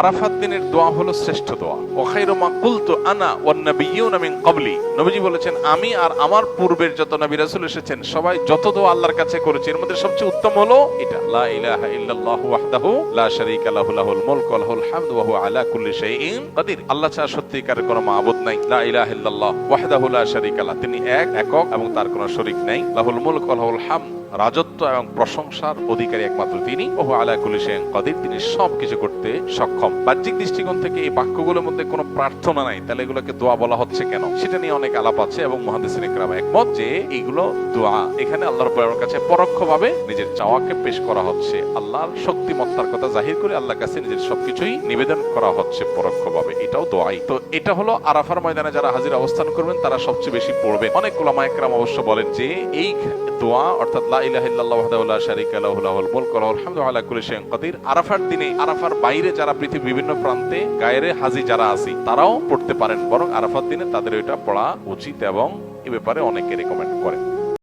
আরাফাত দিনের দোয়া হলো শ্রেষ্ঠ দোয়া। ওয়া খায়রু মা কুলতু আনা ওয়ান নাবিয়্যুনা মিন ক্বাবলি, নবীজি বলেছেন আমি আর আমার পূর্বের যত নবী রাসূল এসেছেন সবাই যত দোয়া আল্লাহর কাছে করেছে এর মধ্যে সবচেয়ে উত্তম হলো এটা, লা ইলাহা ইল্লাল্লাহু ওয়াহদাহু লা শারীকা লাহু লাহুল মুলকু ওয়া লাহুল হামদু ওয়া হুয়া আলা কুল্লি শাইইন কাদির। আল্লাহ ছাড়া সত্যিকারের কোনো মাবুদ নাই। লা ইলাহা ইল্লাল্লাহ ওয়াহদাহু লা শারীকা লাহু, তিনি একক এবং তার কোনো শরীক নাই। লাহুল মুলকু ওয়া লাহুল হামদ, রাজত্ব এবং প্রশংসার অধিকারী একমাত্র তিনি। ওহু আলা কুল্লি শাইইন কাদির, তিনি সবকিছু করতে সক্ষম। বাহ্যিক দৃষ্টিকোণ থেকে এই বাক্যগুলোর মধ্যে কোনো প্রার্থনা নাই, তাহলে এগুলোকে দোয়া বলা হচ্ছে কেন সেটা নিয়ে অনেক আলাপ আছে এবং মুহাদ্দিসিন ইকরাম একমত যে এইগুলো দোয়া। এখানে আল্লাহর রাব্বুল কাছে পরোক্ষভাবে নিজের চাওয়াকে পেশ করা হচ্ছে, আল্লাহর শক্তিমত্তার কথা জাহির করে আল্লাহর কাছে নিজের সবকিছুই নিবেদন করা হচ্ছে পরোক্ষভাবে, এটাও দোয়াই। তো এটা হলো আরাফার ময়দানে যারা হাজির অবস্থান করবেন তারা সবচেয়ে বেশি পড়বেন। অনেক উলামা ইকরাম অবশ্য বলেন যে এই দোয়া অর্থাৎ লা ইলাহা ইল্লাল্লাহু ওয়াহদাহু লা শারীকা লাহু লাহুল মুলকু ওয়া লাহুল হামদু আলা কুল্লি শাইইন কাদির আরাফার দিনে, আরাফার বাইরে যারা পৃথিবীর বিভিন্ন প্রান্তে গায়রে হাজী যারা আছি তারাও পড়তে পারেন, বরং আরাফার দিনে তাদের এটা পড়া উচিত এবং এ ব্যাপারে অনেকে রেকমেন্ড করেন।